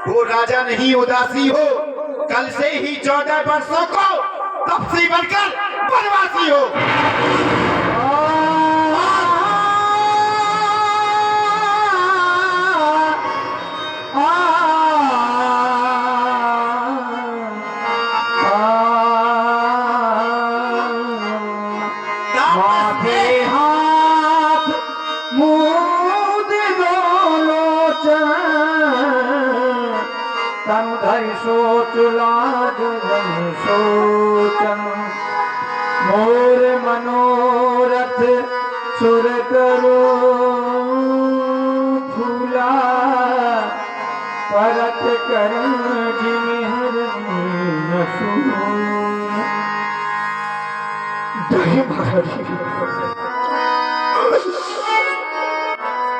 वो राजा नहीं उदासी हो, कल से ही 14 वर्षों को तपसी बनकर बनवासी हो। सोच लाज सोचन मोर मनोरथ सुर करो फूला परत कर जिमिहर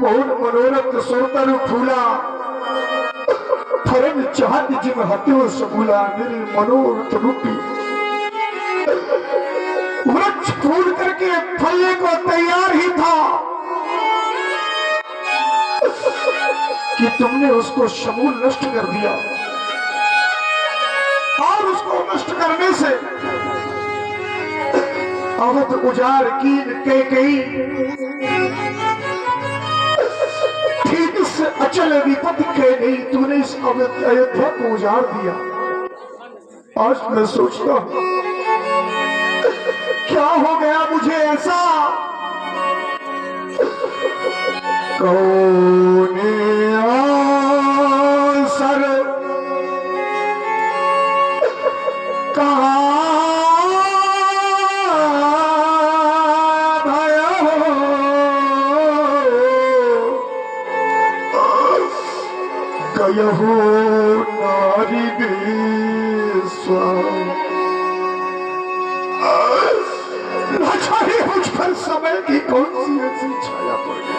मोर मनोरथ सुर करो फूला परम चाहत जिम हत्यो सबूला। मेरे मनोरथ रूपी वृक्ष फूल करके फलने को तैयार ही था कि तुमने उसको समूल नष्ट कर दिया, और उसको नष्ट करने से अवध उजाड़ कीन कई अचल विपत्ति के नहीं, तूने इस अयोध्या को उजाड़ दिया। आज मैं सोचता हूं क्या हो गया मुझे ऐसा। कौने सर कहा यहो नारी बेस्वारी मुझ पर समय की कौन सी ऐसी छाया पड़ गई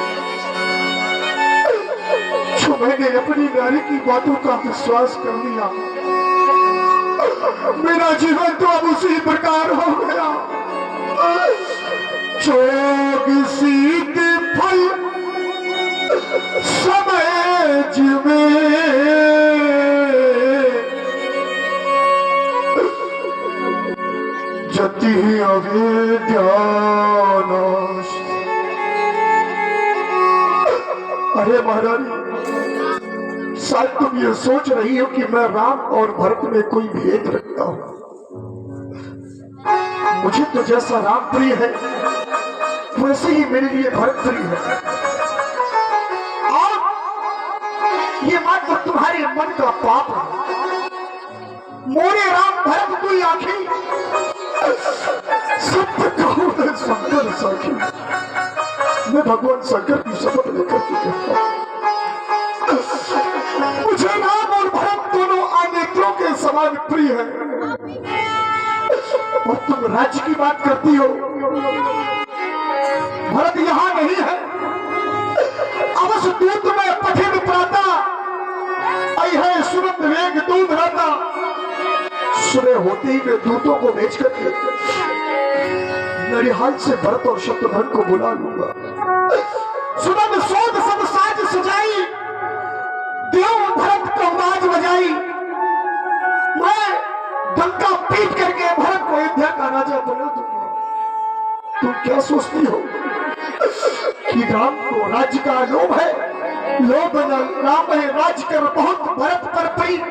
जो मैंने अपनी नारी की बातों का विश्वास कर लिया। मेरा जीवन तो अब उसी प्रकार हो गया। चोग सीत फल समय में जति अविद्यानाश। अरे महारानी, शायद तुम ये सोच रही हो कि मैं राम और भरत में कोई भेद रखता हूं। मुझे तो जैसा राम प्रिय है वैसे ही मेरे लिए भरत प्रिय है। ये मात्र तुम्हारे मन का पाप है। मोरे राम भरत कोई आखिर सत्य कहूं मैं शंकर साखी। मैं भगवान शंकर की शपथ लेकर के कहता हूं मुझे राम और भरत दोनों आनेत्रों के समान प्रिय है। और तुम राज्य की बात करती हो, भरत यहां नहीं है। अवश्य दूत में पठिन प्राता है सुरत वेग दूध रहता। सुबह होते ही मैं दूतों को भेज करके नरिहाल से भरत और शत्रुघ्न को बुला लूंगा। सुनंद सोध सब साज सजाई, देव भरत को बाज बजाई। मैं डंका पीट करके भरत को अयोध्या का राजा बना दूंगा। तुम क्या सोचती हो कि राम को राज्य का लोभ है? लोभ राम है राज कर बहुत भरत पर प्रेम।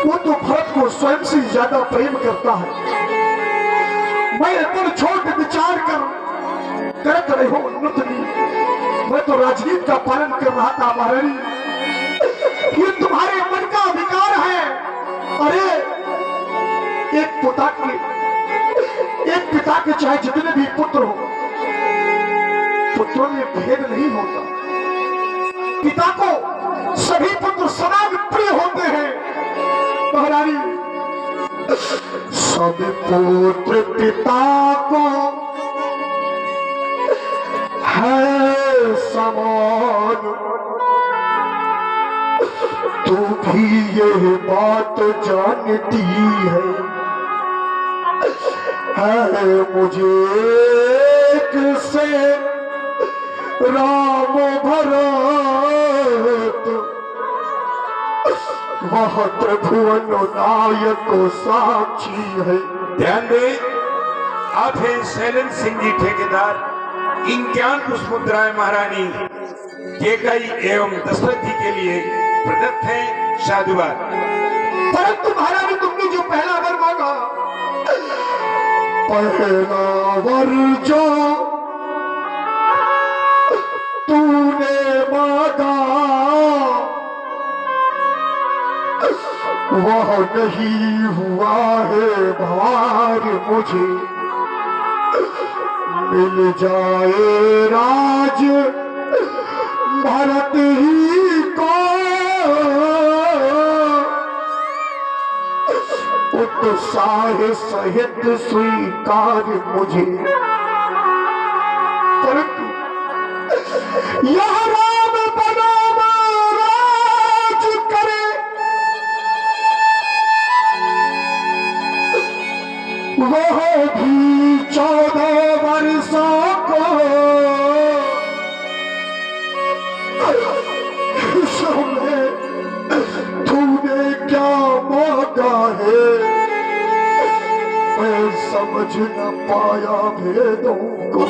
वो तो भरत को स्वयं से ज्यादा प्रेम करता है। मैं इतना छोट विचार करत रहे हो नृतनी। मैं तो राजनीति का पालन कर रहा था महारानी। ये तुम्हारे मन का विकार है। अरे एक पिता के चाहे जितने भी पुत्र हो, पुत्रों में भेद नहीं होता। पिता को सभी पुत्र समान प्रिय होते हैं महारानी। सब पुत्र पिता को है समान। तू भी ये बात जानती है मुझे एक से राम भरत वह त्रिभुवन नायक साक्षी है। ध्यान दें, आप हैं शैलेंद्र सिंह जी ठेकेदार, इक्यावन पुष्पमुद्राएं महारानी केकई एवं दशरथ जी के लिए प्रदत्त है साधुवाद। परंतु महारानी तुमने जो पहला वर मांगा, पहला वर जो तूने मांगा वह नहीं हुआ है भार मुझे। मिल जाए राज भरत ही को उत्साह सहित स्वीकार मुझे। परंतु यह राम बनाम राज करे, वह भी 14 वर्षों को समय तूने क्या मांगा है, मैं समझ न पाया भेदों को।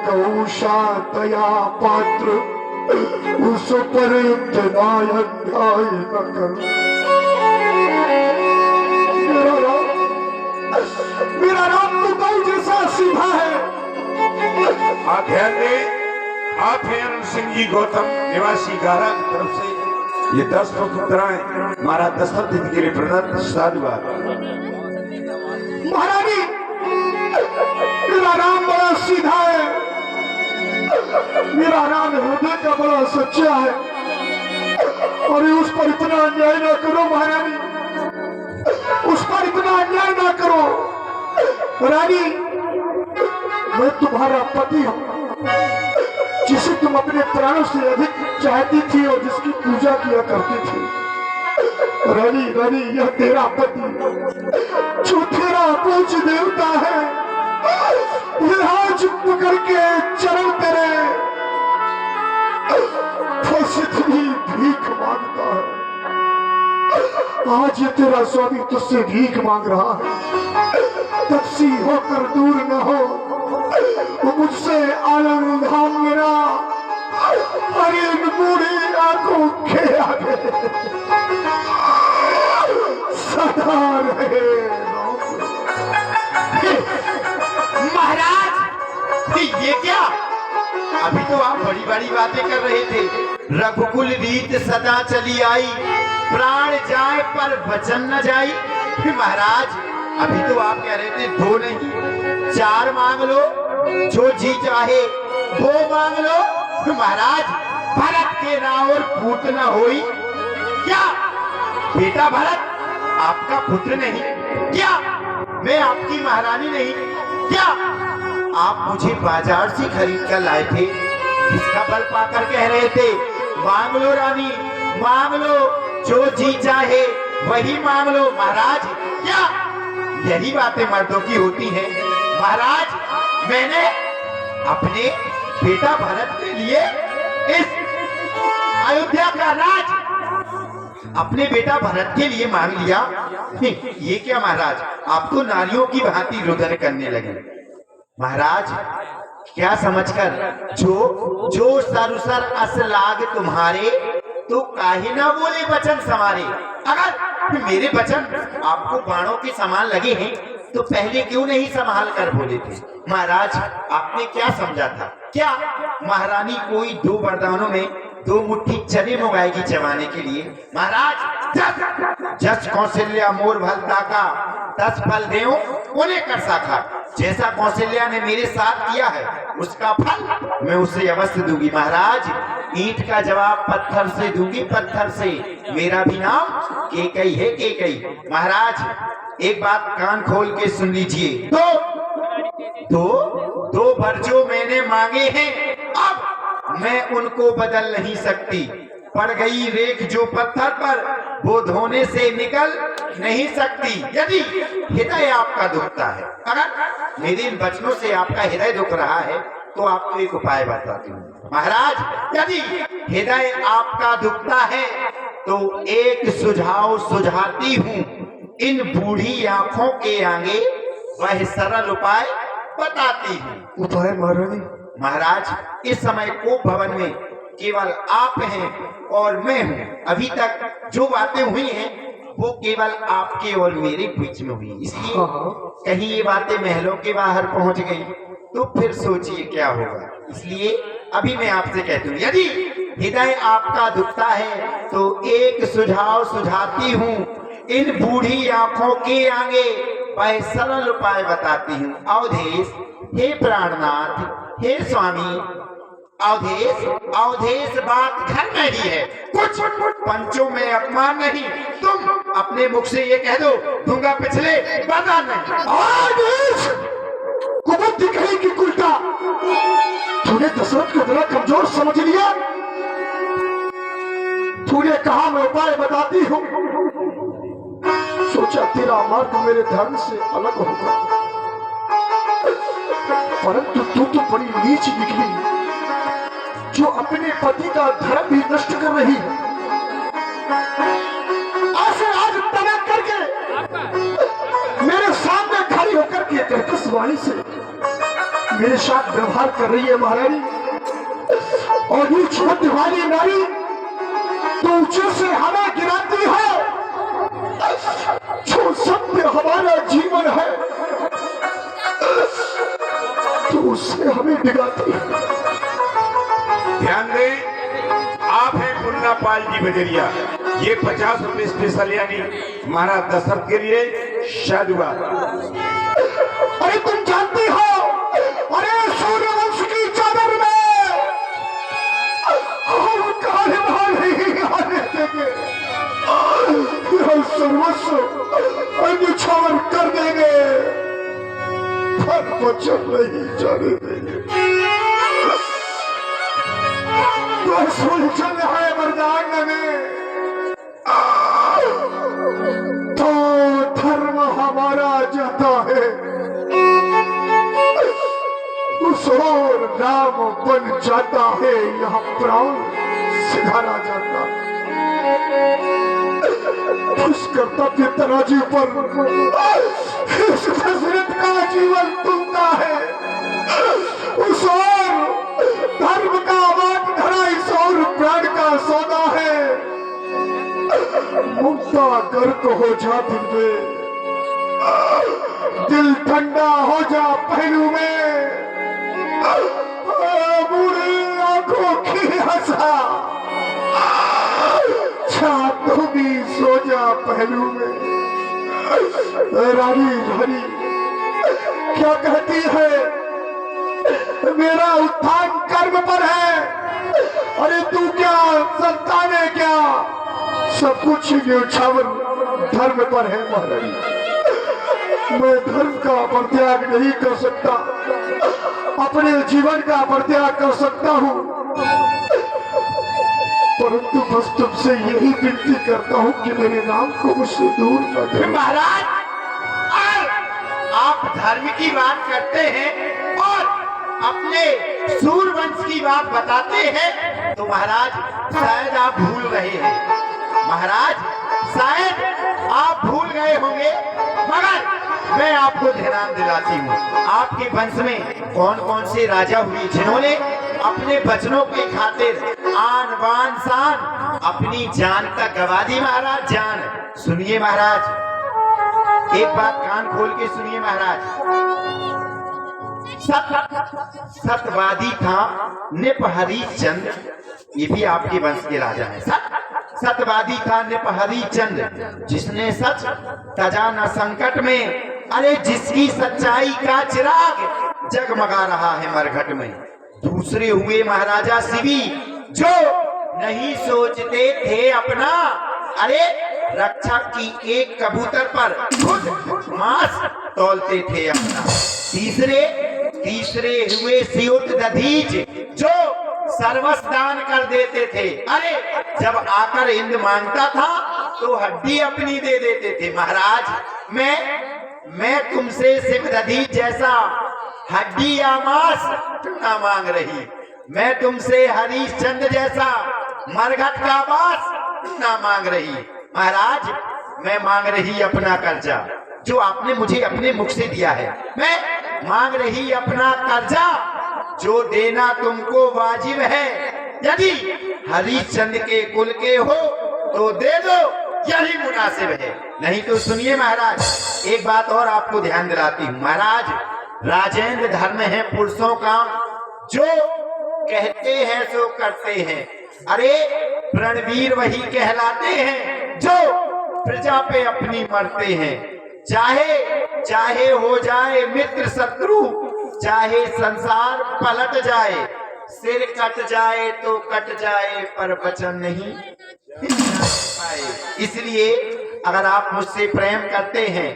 गौशा दया पात्र उस पर इतना अन्याय न करो। मेरा राम तो गौ जैसा सीधा है। आप ध्यान दें, आप हैं अरुण सिंह जी गौतम निवासी गारा की तरफ से ये 10 पुष्पमुद्राएं महाराज दशरथ जी के लिए प्रदत्त साधुवाद। महारानी मेरा राम बड़ा सीधा है, मेरा राम हृदय का बड़ा सच्चा है, और उस पर इतना अन्याय ना करो महारानी, उस पर इतना अन्याय ना करो। रानी मैं तुम्हारा पति हूं, जिसे तुम अपने प्राणों से अधिक चाहती थी और जिसकी पूजा किया करती थी। रानी रानी यह तेरा पति जो तेरा पूज्य देवता है, हाथ पकड़ के चरण तेरे भी भीख मांगता है। आज ये तेरा स्वामी तुझसे भीख मांग रहा है, तपसी होकर दूर न हो, वो मुझसे आनंद मेरा अरे बूढ़ी आंखों के आगे सदा रहे। महाराज ये क्या, अभी तो आप बड़ी बड़ी बातें कर रहे थे। रघुकुल रीत सदा चली आई, प्राण जाए पर वचन न जाई। महाराज अभी तो आप कह रहे थे 2 नहीं 4 मांग लो, जो जी चाहे वो मांग लो। महाराज भरत के रावण पूत न होई क्या? बेटा भरत आपका पुत्र नहीं क्या? मैं आपकी महारानी नहीं क्या? आप मुझे बाजार से खरीद कर लाए थे, किसका बल पाकर कह रहे थे मांग लो रानी मांग लो, जो जी चाहे वही मांग लो। महाराज क्या यही बातें मर्दों की होती हैं? महाराज मैंने अपने बेटा भरत के लिए इस अयोध्या का राज अपने बेटा भरत के लिए मांग लिया। ये क्या महाराज, आप तो नारियों की भांति रुदन करने लगे। महाराज क्या समझकर जो सरुसर असलाग तुम्हारे, तो काहे ना बोले वचन समारे। अगर मेरे वचन आपको बाणों के समान लगे हैं तो पहले क्यों नहीं संभाल कर बोले थे? महाराज आपने क्या समझा था? क्या महारानी कोई 2 वरदानों में 2 मुट्ठी चने मंगाएगी जमाने के लिए? महाराज जस कौशल्या मोर भलता का, 10 फल देऊं उन्हें कर साखा। जैसा कौशल्या ने मेरे साथ किया है उसका फल मैं उसे अवश्य दूंगी। महाराज, ईंट का जवाब पत्थर से दूंगी, पत्थर से। मेरा भी नाम केकई है, केकई। महाराज, एक बात कान खोल के सुन लीजिए। दो वर जो मैंने मांगे हैं, अब मैं उनको बदल नहीं सकती। पड़ गई रेख जो पत्थर पर, वो धोने से निकल नहीं सकती। यदि हृदय आपका दुखता है, अगर मेरे इन वचनों से आपका हृदय दुख रहा है, तो आपको एक उपाय बताती हूँ। महाराज, यदि हृदय आपका दुखता है तो एक सुझाव सुझाती हूँ। इन बूढ़ी आंखों के आगे वह सरल उपाय बताती हूँ। उपाय महारानी? महाराज, इस समय कोप भवन में केवल आप हैं और मैं हूँ। अभी तक जो बातें हुई हैं वो केवल आपके और मेरे बीच में हुई, इसलिए कहीं ये बातें महलों के बाहर पहुंच गई तो फिर सोचिए क्या होगा। इसलिए अभी मैं आपसे कहती हूँ, यदि हृदय आपका दुखता है तो एक सुझाव सुझाती हूँ। इन बूढ़ी आंखों के आगे वह सरल उपाय बताती हूँ। अवधेश, हे प्राणनाथ, हे स्वामी, अवधेश, अवधेश बात घर में ही है, कुछ पंचों में अपमान नहीं। तुम अपने मुख से ये कह दो, दूंगा पिछले बता नहीं। अवधेश, कुबुद्धि कहीं की उल्टा, तूने दशरथ को बड़ा कमजोर समझ लिया। तूने कहा मैं उपाय बताती हूँ, सोचा तेरा मार्ग मेरे धर्म से अलग होगा, परंतु तू तो बड़ी नीच निकली, जो अपने पति का धर्म भी नष्ट कर रही है। आज तलब करके मेरे सामने खड़ी होकर के कर्कश वाणी से मेरे साथ व्यवहार कर रही है महारानी। और नीच बुद्धि वाली नारी तो ऊंचे से हमें गिराती है, जो सत्य हमारा जीवन है तो उससे हमें डिगाती है। ध्यान दें, आप हैं मुन्ना पाल जी बजरिया। ये 50 रुपए स्पेशल यानी महाराज दशरथ के लिए शादुआ। अरे तुम जानती हो, अरे सूर्यवंश की चादर में हम काले भाल नहीं आने देंगे, सर्वस्व अन्यछावर कर देंगे, पर वचन नहीं जाने देंगे। सुलझन है वरदान में, तो धर्म हमारा जाता है, उस और राम बन जाता है, यहाँ प्राण सिधारा जाता है। उस कर्तव्य तराजू पर इस दशरथ का जीवन तुलता है, उस और धर्म का वाक धरा, इस और प्राण का सौदा है। मुक्ता गर्क हो जा दिल में, दिल ठंडा हो जा पहलू में, बूढ़ी आंखों की हंसा छातों भी सो जा पहलू में। रानी रानी क्या कहती है, मेरा उत्थान कर्म पर है, अरे तू क्या संतान है क्या, सब कुछ न्योछावर धर्म पर है महारानी। मैं धर्म का परित्याग नहीं कर सकता, अपने जीवन का परित्याग कर सकता हूँ, परंतु बस तुमसे यही विनती करता हूँ कि मेरे नाम को मुझसे दूर न करो। महाराज, आप धर्म की बात करते हैं और अपने सूर्यवंश की बात बताते हैं, तो महाराज शायद आप भूल रहे हैं। महाराज, शायद आप भूल गए होंगे, मगर मैं आपको ध्यान दिलाती हूँ। आपके वंश में कौन कौन से राजा हुए जिन्होंने अपने वचनों की खातिर आन बान शान अपनी जान तक गवा दी। महाराज, जान सुनिए महाराज, एक बात कान खोल के सुनिए महाराज। सत्यवादी था नृप हरिश्चंद्र, ये भी आपके वंश के राजा हैं। सतवादी था नृप हरिचंद, जिसने सच तजा न संकट में। अरे जिसकी सच्चाई का चिराग जगमगा रहा है मरघट में। दूसरे हुए महाराजा शिवी, जो नहीं सोचते थे अपना, अरे रक्षक की एक कबूतर पर खुद मांस तौलते थे अपना। तीसरे हुए सियुत दधीच, जो सर्वस्व दान कर देते थे। अरे जब आकर इंद्र मांगता था तो हड्डी अपनी दे देते थे। महाराज मैं तुमसे सिर्फ दधीच जैसा हड्डी या मांस ना मांग रही, मैं तुमसे हरिश्चंद्र जैसा मरघट का बास ना मांग रही। महाराज मैं मांग रही अपना कर्जा, जो आपने मुझे अपने मुख से दिया है। मैं मांग रही अपना कर्जा, जो देना तुमको वाजिब है। यदि हरिश्चंद्र के कुल के हो तो दे दो, यही मुनासिब है। नहीं तो सुनिए महाराज, एक बात और आपको ध्यान दिलाती हूँ। महाराज राजेंद्र धर्म है पुरुषों का, जो कहते हैं सो करते हैं। अरे रणवीर वही कहलाते हैं, जो प्रजा पे अपनी मरते हैं। चाहे हो जाए मित्र शत्रु, चाहे संसार पलट जाए, सिर कट जाए तो कट जाए पर वचन नहीं पाए। इसलिए अगर आप मुझसे प्रेम करते हैं,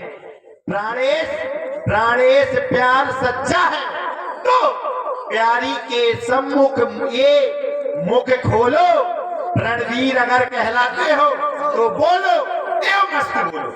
प्राणेश प्यार सच्चा है, तो प्यारी के सम्मुख ये मुख खोलो। रणवीर अगर कहलाते हो तो बोलो, देव मस्त बोलो।